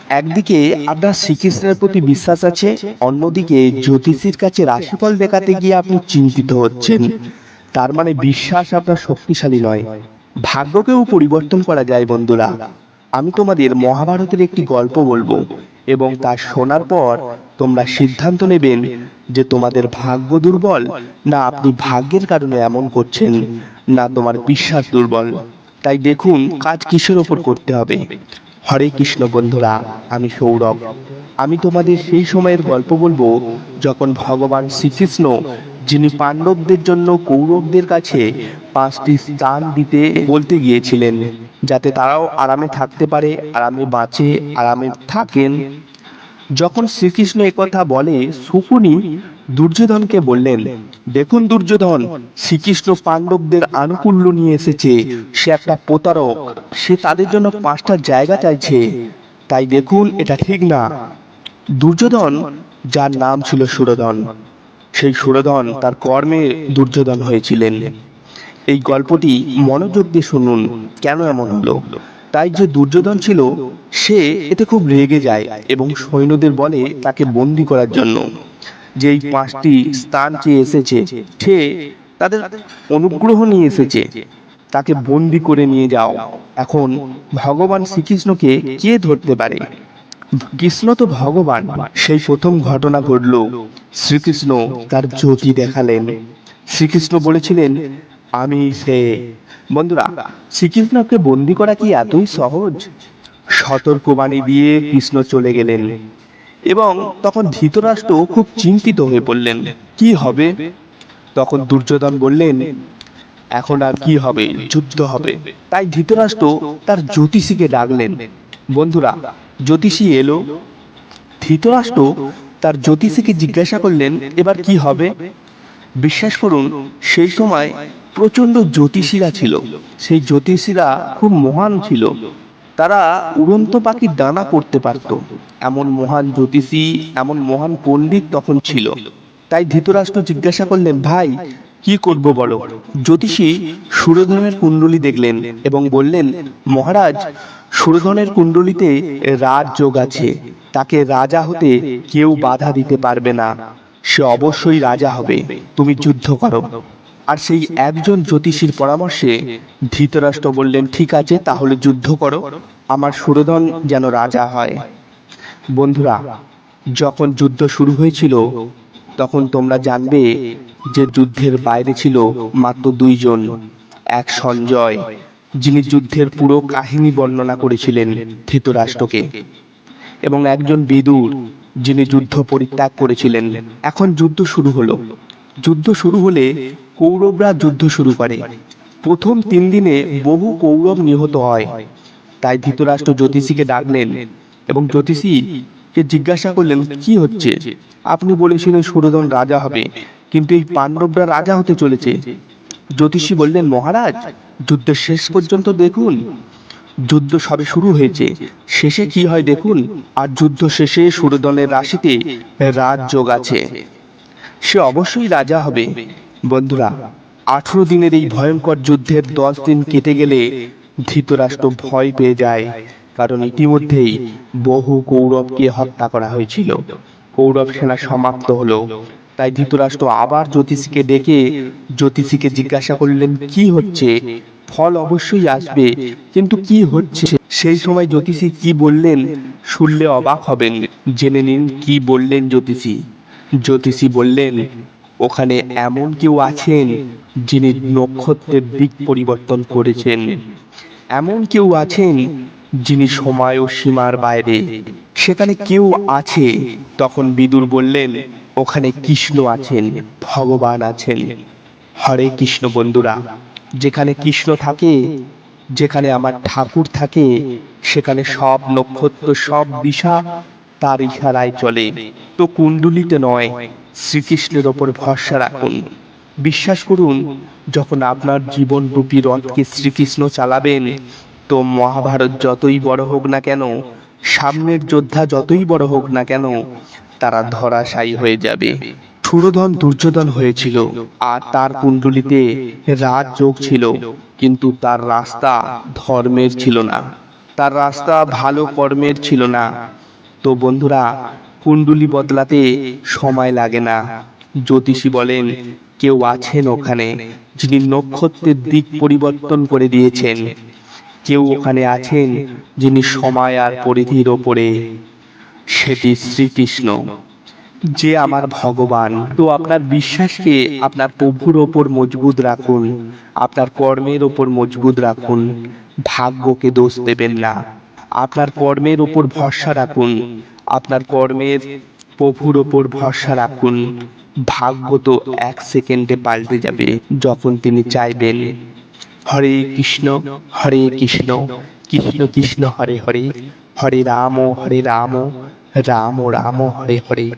একদিকে আপনার শ্রীকৃষ্ণের প্রতি বিশ্বাস আছে, অন্যদিকে জ্যোতিষীর কাছে রাশিফল দেখাতে গিয়ে আপনি চিন্তিত হচ্ছেন। তার মানে বিশ্বাস আপনার শক্তিশালী নয়। ভাগ্যকেও পরিবর্তন করা যায় বন্ধুরা। আমি তোমাদের মহাভারতের একটি গল্প বলবো এবং তা শোনার পর তোমরা সিদ্ধান্ত নেবেন যে তোমাদের ভাগ্য দুর্বল, না আপনি ভাগ্যের কারণে এমন করছেন, না তোমার বিশ্বাস দুর্বল। তাই দেখুন কাজ কিসের ওপর করতে হবে। হরে কৃষ্ণ বন্ধুরা, আমি সৌরভ। আমি তোমাদের সেই সময়ের গল্প বলবো যখন ভগবান শ্রীকৃষ্ণ, যিনি পাণ্ডবদের জন্য কৌরবদের কাছে 5টি স্থান দিতে বলতে গিয়েছিলেন, যাতে তারাও আরামে থাকতে পারে, আরামে বাঁচে, আরামে থাকেন। যখন শ্রীকৃষ্ণ একথা বলে, শকুনি দুর্যোধনকে বললেন, দেখুন দুর্যোধন, শ্রীকৃষ্ণ পাণ্ডবদের আনুকূল্য নিয়ে এসেছে, সে একটা প্রতারক, সে তাদের জন্য 5টা জায়গা চাইছে, তাই দেখুন এটা ঠিক না। দুর্যোধন, যার নাম ছিল সুরধন, সেই সুরধন তার কর্মে দুর্যোধন হয়েছিলেন। এই গল্পটি মনোযোগ দিয়ে শুনুন কেন এমন হলো। তাই যে দুর্যোধন ছিল, সে এতে খুব রেগে যায় এবং সৈন্যদের বলে তাকে বন্দি করার জন্য। যে এই 5টি স্থান চেয়ে এসেছে, সে তাদের অনুগ্রহ নিয়ে এসেছে, তাকে বন্দি করে নিয়ে যাও। এখন ভগবান শ্রীকৃষ্ণকে কে ধরতে পারে? কৃষ্ণ তো ভগবান। সেই প্রথম ঘটনা ঘটল, শ্রীকৃষ্ণ তার জ্যোতি দেখালেন। শ্রীকৃষ্ণ বলেছিলেন, আমি সে। বন্ধুরা, শ্রীকৃষ্ণকে বন্দি করা কি এতই সহজ? সতর্কবাণী দিয়ে কৃষ্ণ চলে গেলেন এবং তখন ধৃতরাষ্ট্র খুব চিন্তিত হয়ে পড়লেন, কি হবে? তখন দুর্যোধন বললেন, এখন আর কি হবে, যুদ্ধ হবে। তাই ধৃতরাষ্ট্র তার জ্যোতিষীকে ডাকলেন। বন্ধুরা, জ্যোতিষী এলো। ধৃতরাষ্ট্র তার জ্যোতিষীকে জিজ্ঞাসা করলেন, এবার কি হবে? বিশ্বাস করুন, সেই সময় প্রচন্ড জ্যোতিষীরা ছিল। সেই জ্যোতিষীরা খুব মহান ছিল। তারা উড়ন্ত পাখির ডানা পড়তে পারত। এমন মহান জ্যোতিষী, এমন মহান পণ্ডিত তখন ছিল। তাই ধৃতরাষ্ট্র জিজ্ঞাসা করলেন, ভাই কি করব বলো? জ্যোতিষী সুরধনের কুণ্ডলী দেখলেন এবং বললেন, মহারাজ, সুরধনের কুণ্ডলিতে রাজযোগ আছে, তাকে রাজা হতে কেউ বাধা দিতে পারবে না, সে অবশ্যই রাজা হবে, তুমি যুদ্ধ করো। আর সেই একজন জ্যোতিষীর পরামর্শে ধৃতরাষ্ট্র বললেন, ঠিক আছে, তাহলে যুদ্ধ করো, আমার সুরধন যেন রাজা হয়। বন্ধুরা, যখন যুদ্ধ শুরু হয়েছিল, তখন তোমরা জানবে যে যুদ্ধের বাইরে ছিল মাত্র 2 জন। এক সঞ্জয়, যিনি যুদ্ধের পুরো কাহিনী বর্ণনা করেছিলেন ধৃতরাষ্ট্রকে, এবং একজন বিদুর, যিনি যুদ্ধ পরিত্যাগ করেছিলেন। এখন যুদ্ধ শুরু হলো। যুদ্ধ শুরু হলে কৌরবরা যুদ্ধ শুরু করে। প্রথম 3 দিনে বহু কৌরব নিহত হয়। তাই ধৃতরাষ্ট্র জ্যোতিষীকে ডাকলেন এবং জ্যোতিষীকে জিজ্ঞাসা করলেন, কি হচ্ছে? আপনি বলেছিলেন সুরধন রাজা হবে, কিন্তু এই পাণ্ডবরা রাজা হতে চলেছে। জ্যোতিষী বললেন, মহারাজ, যুদ্ধের শেষ পর্যন্ত দেখুন, যুদ্ধ সবে শুরু হয়েছে, শেষে কি হয় দেখুন। আর যুদ্ধ শেষে সুরধনের রাশিতে রাজযোগ আছে, সে অবশ্যই রাজা হবে। বন্ধুরা, 18 দিনের এই ভয়ঙ্কর যুদ্ধের 10 দিন কেটে গেলে ধৃতরাষ্ট্র ভয় পেয়ে যায়, কারণ ইতিমধ্যেই বহু কৌরবকে হত্যা করা হয়েছিল। কৌরব সেনা সমাপ্ত হলো। তাই ধৃতরাষ্ট্র আবার জ্যোতিষীকে ডেকে জ্যোতিষীকে জিজ্ঞাসা করলেন, কি হচ্ছে? ফল অবশ্যই আসবে, কিন্তু কি হচ্ছে? সেই সময় জ্যোতিষী কি বললেন শুনলে অবাক হবেন। জেনে নিন কি বললেন জ্যোতিষী। জ্যোতিষী বললেন, ওখানে এমন কেউ আছেন যিনি নক্ষত্রের দিক পরিবর্তন করেছেন, এমন কেউ আছেন যিনি সময় ও সীমার বাইরে, সেখানে কেউ আছে। তখন বিদুর বললেন, ওখানে কৃষ্ণ আছেন, ভগবান আছেন। হরে কৃষ্ণ বন্ধুরা, যেখানে কৃষ্ণ থাকে, যেখানে আমার ঠাকুর থাকে, সেখানে সব নক্ষত্র, সব দিশা তার ইশারায় চলে। তো কুণ্ডলিতে নয়, শ্রীকৃষ্ণের ওপর ভরসা রাখুন। বিশ্বাস করুন, যখন আপনার জীবন রূপী রথকে শ্রীকৃষ্ণ চালাবেন, তো মহাভারত যতই বড় হোক না কেন, সামনের যোদ্ধা যতই বড় হোক না কেন, তারা ধরাশায়ী হয়ে যাবে। সুরধন দুর্যোধন হয়েছিল, আর তার কুণ্ডলিতে রাজযোগ ছিল, কিন্তু তার রাস্তা ধর্মের ছিল না। তার রাস্তা ভালো কর্মের ছিল না। তো বন্ধুরা, কুণ্ডলী বদলাতে সময় লাগে না। জ্যোতিষী বলেন কেউ আছেন ওখানে যিনি নক্ষত্রের দিক পরিবর্তন করে দিয়েছেন। কেউ ওখানে আছেন যিনি সময় আর পরিধির ওপরে, সেটি শ্রীকৃষ্ণ, যে আমার ভগবান। তো আপনার বিশ্বাসকে আপনার প্রভুর ওপর মজবুত রাখুন, আপনার কর্মের ওপর মজবুত রাখুন, ভাগ্যকে দোষ দেবেন না। আপনার কর্মের ওপর ভরসা রাখুন, আপনার কর্মের প্রভুর ওপর ভরসা রাখুন। ভাগ্য তো 1 সেকেন্ডে পাল্টে যাবে যখন তিনি চাইবেন। হরে কৃষ্ণ, হরে কৃষ্ণ, কৃষ্ণ কৃষ্ণ হরে হরে, হরে রাম রাম রাম হরে হরে।